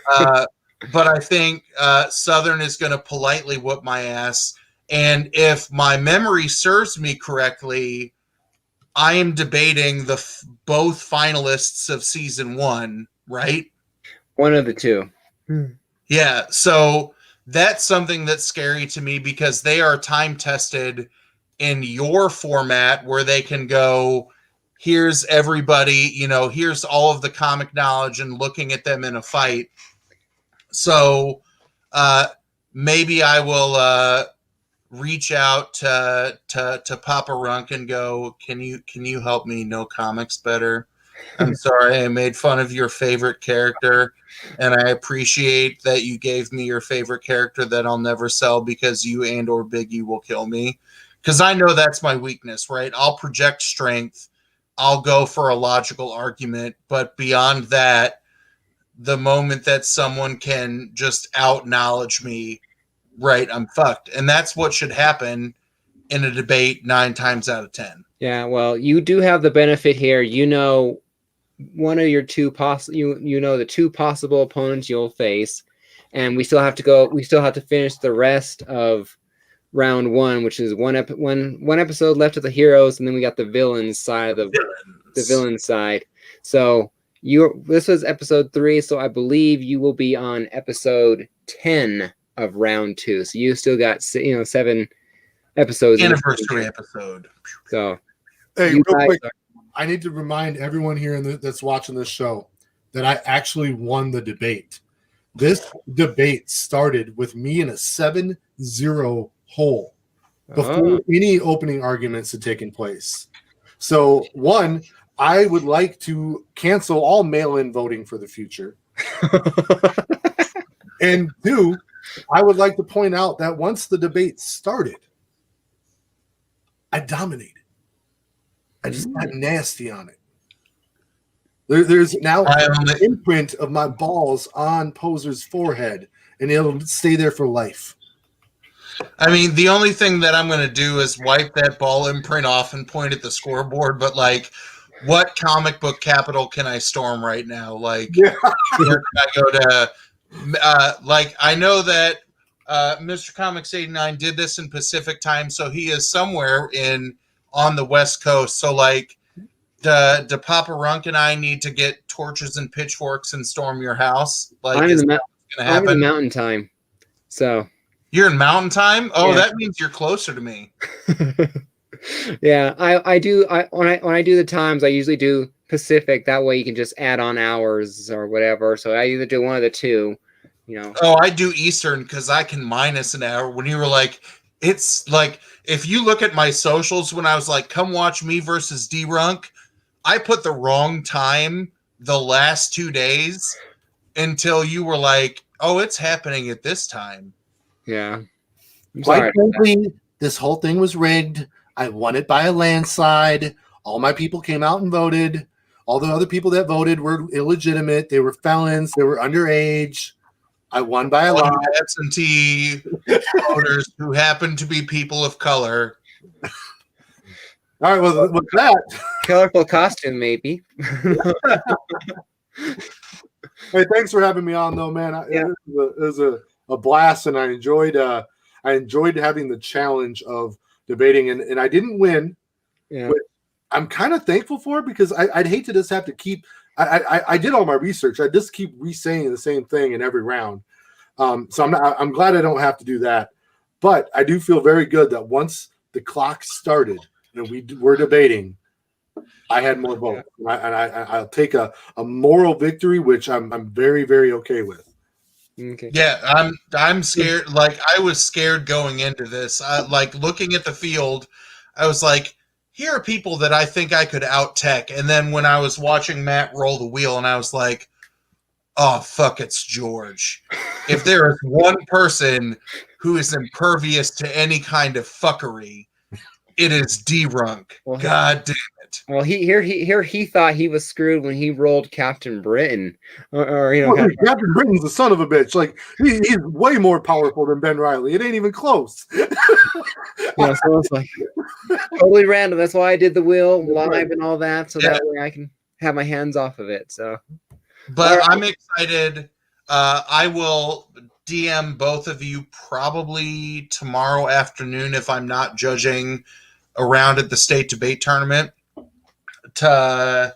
But I think Southern is going to politely whoop my ass. And if my memory serves me correctly, I am debating both finalists of season 1, right? One of the two. Yeah, so that's something that's scary to me because they are time tested in your format where they can go, here's everybody, here's all of the comic knowledge and looking at them in a fight. So maybe I will reach out to Papa Runk and go, can you help me know comics better? I'm sorry I made fun of your favorite character, and I appreciate that you gave me your favorite character that I'll never sell because you and or Biggie will kill me. Because I know that's my weakness, right? I'll project strength. I'll go for a logical argument, but beyond that, the moment that someone can just out-knowledge me, right, I'm fucked. And that's what should happen in a debate 9 times out of 10. Yeah, well, you do have the benefit here. One of your two the two possible opponents you'll face, and we still have to finish the rest of round 1, which is one episode left of the heroes, and then we got the villains side of the villain side. So this was episode 3, so I believe you will be on episode 10 of round 2. So you still got 7 episodes. Anniversary episode. So hey, real quick, I need to remind everyone here that's watching this show that I actually won the debate. This debate started with me in a 7-0 hole before any opening arguments had taken place. So, 1, I would like to cancel all mail-in voting for the future. And 2, I would like to point out that once the debate started, I dominated. I just got nasty on it. There's now an imprint of my balls on Poser's forehead, and it'll stay there for life. I mean, the only thing that I'm going to do is wipe that ball imprint off and point at the scoreboard, but, what comic book capital can I storm right now? Where can I go to? I know that Mr. Comics 89 did this in Pacific time, so he is somewhere on the West Coast. So, do Papa Runk and I need to get torches and pitchforks and storm your house? I'm in the mountain time. So you're in mountain time? Oh, yeah. That means you're closer to me. Yeah, I do. When I do the times, I usually do Pacific. That way, you can just add on hours or whatever. So I either do one of the two. Oh, I do Eastern because I can minus an hour. When you were it's if you look at my socials when I was come watch me versus D-Runk, I put the wrong time the last 2 days until you were oh, it's happening at this time. Yeah. Quite frankly, this whole thing was rigged. I won it by a landslide. All my people came out and voted. All the other people that voted were illegitimate. They were felons. They were underage. I won by a lot. Absentee voters who happen to be people of color. All right, well, with that, colorful costume, maybe. Hey, thanks for having me on, though, man. It was a blast, and I enjoyed having the challenge of debating, and I didn't win. Yeah, but I'm kind of thankful for it because I'd hate to just have to keep. I did all my research. I just keep re-saying the same thing in every round. So I'm glad I don't have to do that. But I do feel very good that once the clock started and we were debating, I had more votes. I'll take a moral victory, which I'm very, very okay with. Okay. Yeah, I'm scared. I was scared going into this. Looking at the field, I was here are people that I think I could out-tech. And then when I was watching Matt roll the wheel, and I was oh, fuck, it's George. If there is one person who is impervious to any kind of fuckery, it is D-Runk. Well, God damn it. Well, he thought he was screwed when he rolled Captain Britain. Captain Britain's the son of a bitch. He's way more powerful than Ben Reilly. It ain't even close. So it's totally random. That's why I did the wheel live and all that, so that way I can have my hands off of it. So, but I'm excited. I will DM both of you probably tomorrow afternoon if I'm not judging around at the state debate tournament to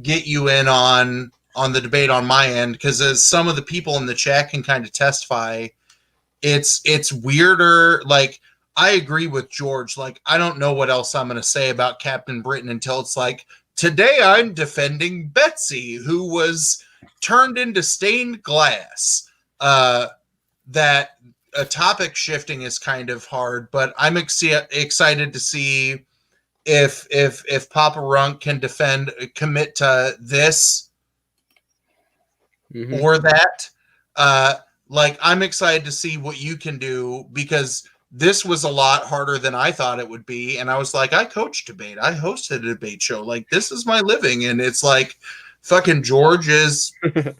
get you in on the debate on my end, because as some of the people in the chat can kind of testify, it's weirder. Like, I agree with George. Like, I don't know what else I'm going to say about Captain Britain until it's like, today I'm defending Betsy, who was turned into stained glass. That topic shifting is kind of hard, but I'm excited to see if Papa Runk can commit to this or that. Like, I'm excited to see what you can do, because this was a lot harder than I thought it would be. And I was like, I coach debate. I hosted a debate show. Like, this is my living. And it's like, fucking George is fucking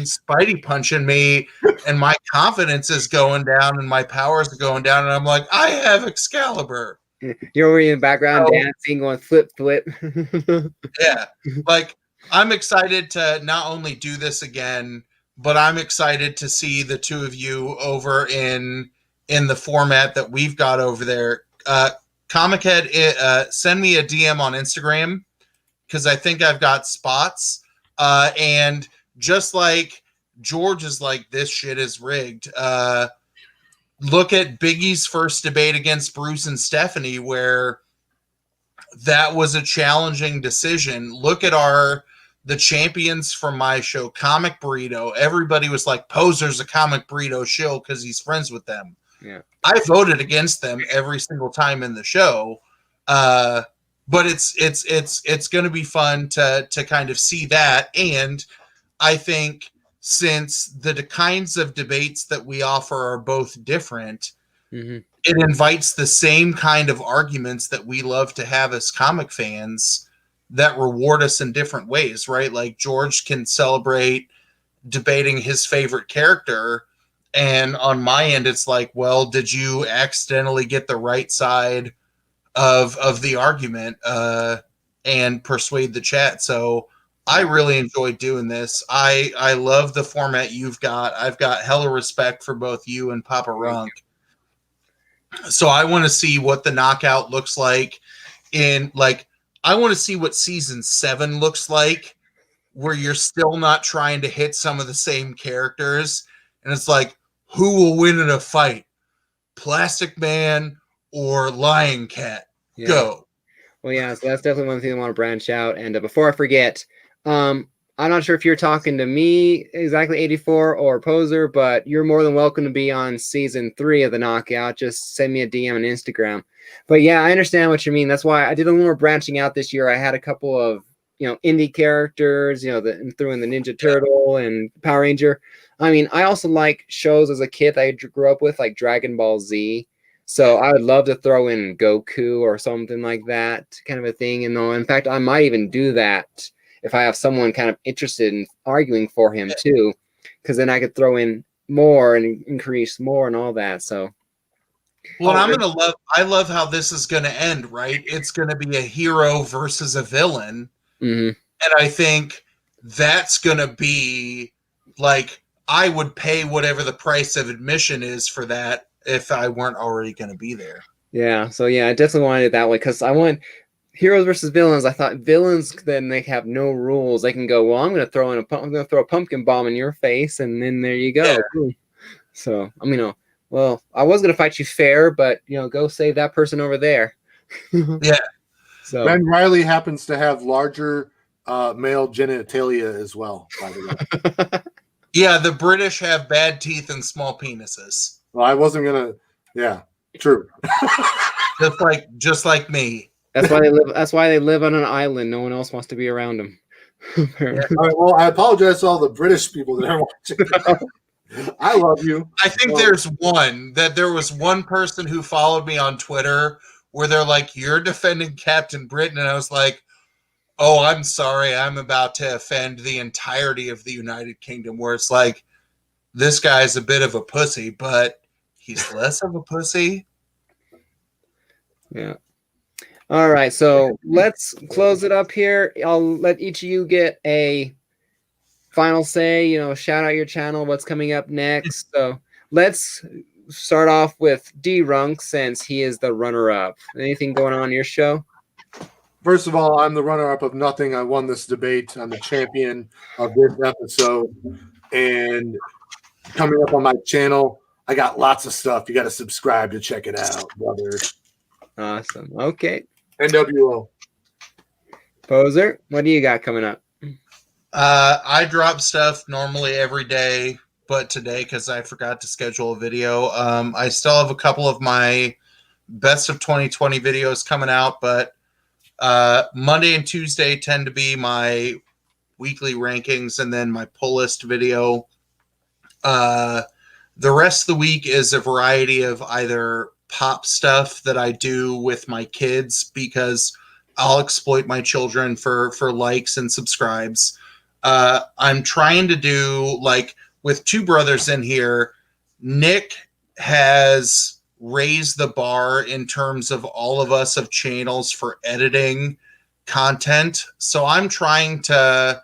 Spidey punching me, and my confidence is going down and my powers are going down. And I'm like, I have Excalibur. You're over in the background dancing, going flip, flip. Yeah. Like, I'm excited to not only do this again, but I'm excited to see the two of you over in the format that we've got over there. Comic Head, send me a DM on Instagram, because I think I've got spots. And just like George is like, this shit is rigged. Look at Biggie's first debate against Bruce and Stephanie, where that was a challenging decision. Look at the champions from my show, Comic Burrito. Everybody was like, Poser's a Comic Burrito shill because he's friends with them. Yeah, I voted against them every single time in the show. But it's going to be fun to kind of see that. And I think, since the kinds of debates that we offer are both different, it invites the same kind of arguments that we love to have as comic fans that reward us in different ways, right? Like, George can celebrate debating his favorite character, and on my end, it's like, well, did you accidentally get the right side of the argument and persuade the chat? So I really enjoyed doing this. I love the format you've got. I've got hella respect for both you and Papa Runk. So I want to see what the knockout looks like I want to see what season 7 looks like, where you're still not trying to hit some of the same characters. And it's like, who will win in a fight? Plastic Man or Lion Cat? Yeah. Go. Well, yeah, so that's definitely one thing I want to branch out. And before I forget, I'm not sure if you're talking to me exactly, 84, or Poser, but you're more than welcome to be on season 3 of the Knockout. Just send me a DM on Instagram. But yeah, I understand what you mean. That's why I did a little more branching out this year. I had a couple of, indie characters, threw in the Ninja Turtle and Power Ranger. I mean, I also like shows as a kid I grew up with, like Dragon Ball Z. So I would love to throw in Goku or something like that, kind of a thing. And in fact, I might even do that if I have someone kind of interested in arguing for him too, because then I could throw in more and increase more and all that. So, well, I love how this is going to end, right? It's going to be a hero versus a villain. And I think that's going to be like, I would pay whatever the price of admission is for that if I weren't already going to be there. Yeah. So yeah, I definitely wanted it that way, because I want heroes versus villains. I thought villains, then they have no rules. They can go, well, I'm going to throw a pumpkin bomb in your face, and then there you go. Yeah. So well, I was going to fight you fair, but go save that person over there. Yeah. So Ben Riley happens to have larger male genitalia as well, by the way. Yeah, the British have bad teeth and small penises. Well, I wasn't gonna. Yeah, true. just like me. That's why they live. That's why they live on an island. No one else wants to be around them. Yeah. All right, well, I apologize to all the British people that are watching. I love you. I think there was one person who followed me on Twitter where they're like, "You're defending Captain Britain," and I was like, "Oh, I'm sorry. I'm about to offend the entirety of the United Kingdom," where it's like, this guy's a bit of a pussy, but he's less of a pussy. Yeah. All right. So let's close it up here. I'll let each of you get a final say, shout out your channel, what's coming up next. So let's start off with D-Runk, since he is the runner-up. Anything going on your show? First of all, I'm the runner-up of nothing. I won this debate. I'm the champion of this episode. And coming up on my channel, I got lots of stuff. You got to subscribe to check it out, brother. Awesome. Okay. NWO. Poser, what do you got coming up? I drop stuff normally every day, but today, because I forgot to schedule a video, I still have a couple of my best of 2020 videos coming out, but Monday and Tuesday tend to be my weekly rankings and then my pull list video. The rest of the week is a variety of either pop stuff that I do with my kids because I'll exploit my children for likes and subscribes. I'm trying to do, like, with two brothers in here, Nick has raised the bar in terms of all of us of channels for editing content. So I'm trying to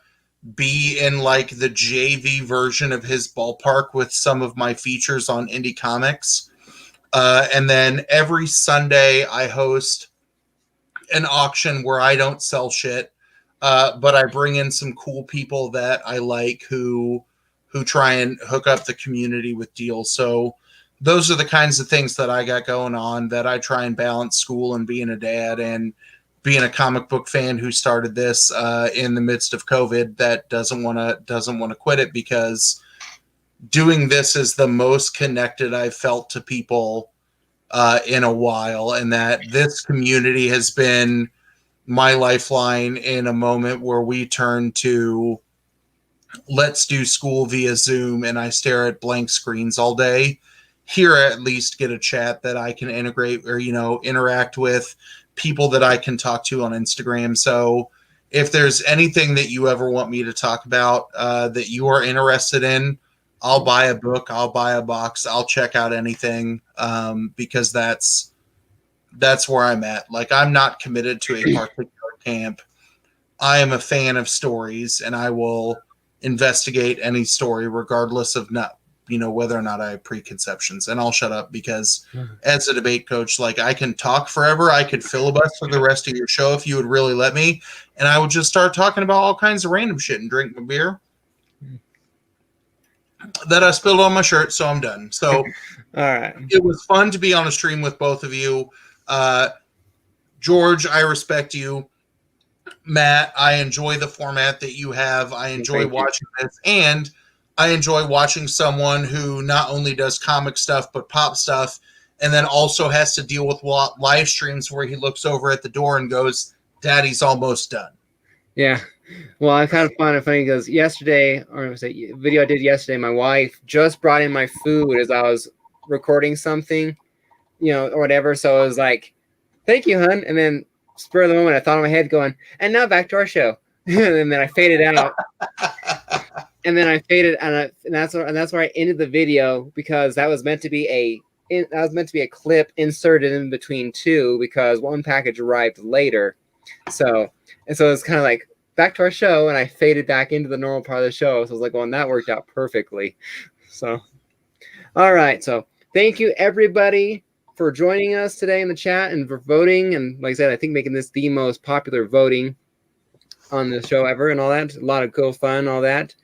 be in like the JV version of his ballpark with some of my features on indie comics. And then every Sunday I host an auction where I don't sell shit. But I bring in some cool people that I like who try and hook up the community with deals. So those are the kinds of things that I got going on, that I try and balance school and being a dad and being a comic book fan who started this in the midst of COVID, that doesn't want to quit it, because doing this is the most connected I've felt to people in a while, and that this community has been my lifeline in a moment where we turn to let's do school via Zoom and I stare at blank screens all day. Here, I at least get a chat that I can integrate or, interact with, people that I can talk to on Instagram. So if there's anything that you ever want me to talk about that you are interested in, I'll buy a book, I'll buy a box, I'll check out anything, because that's where I'm at. Like, I'm not committed to a particular camp. I am a fan of stories, and I will investigate any story regardless of whether or not I have preconceptions. And I'll shut up, because as a debate coach, like, I can talk forever. I could filibuster the rest of your show if you would really let me, and I would just start talking about all kinds of random shit and drink my beer that I spilled on my shirt, so I'm done. So All right. it was fun to be on a stream with both of you. George, I respect you. Matt, I enjoy the format that you have. I enjoy watching this, and I enjoy watching someone who not only does comic stuff but pop stuff, and then also has to deal with live streams where he looks over at the door and goes, "Daddy's almost done." Yeah. Well, I kind of find it funny because yesterday, or was it video I did yesterday, my wife just brought in my food as I was recording something, or whatever. So I was like, "Thank you, hun." And then spur of the moment, I thought in my head going, "And now back to our show." And then I faded out. And then I faded, and that's where I ended the video, because that was meant to be a clip inserted in between two, because one package arrived later. So it's kind of like back to our show, and I faded back into the normal part of the show. So I was like, well, and that worked out perfectly. So, all right. So thank you, everybody, for joining us today in the chat and for voting. And like I said, I think making this the most popular voting on the show ever and all that. A lot of cool fun, all that.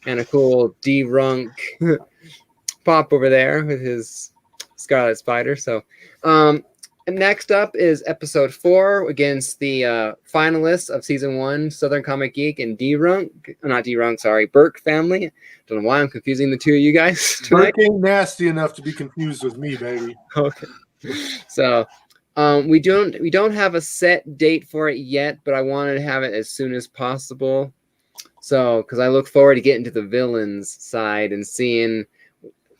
And a cool D-Runk pop over there with his Scarlet Spider. So, and next up is episode 4 against the finalists of season 1, Southern Comic Geek and Burke family. Don't know why I'm confusing the two of you guys tonight. Burke ain't nasty enough to be confused with me, baby. Okay. So, we don't have a set date for it yet, but I wanted to have it as soon as possible. So, because I look forward to getting to the villains side and seeing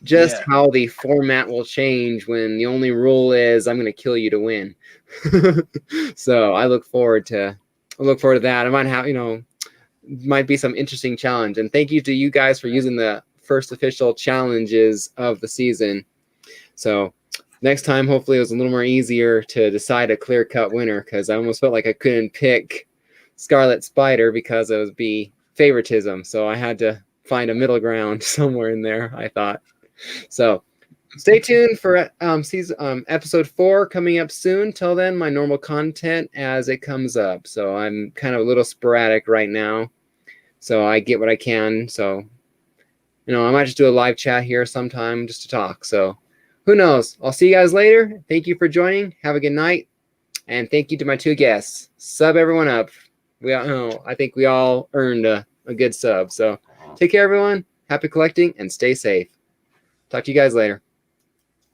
just how the format will change when the only rule is I'm going to kill you to win. So I look forward to that. I might have, might be some interesting challenge. And thank you to you guys for using the first official challenges of the season. So next time, hopefully it was a little more easier to decide a clear-cut winner, because I almost felt like I couldn't pick Scarlet Spider because it would be favoritism. So I had to find a middle ground somewhere in there, I thought. So stay tuned for episode 4 coming up soon. Till then, my normal content as it comes up. So I'm kind of a little sporadic right now. So I get what I can. So, I might just do a live chat here sometime just to talk. So who knows? I'll see you guys later. Thank you for joining. Have a good night. And thank you to my 2 guests. Sub everyone up. I think we all earned a good sub. So take care, everyone. Happy collecting and stay safe. Talk to you guys later.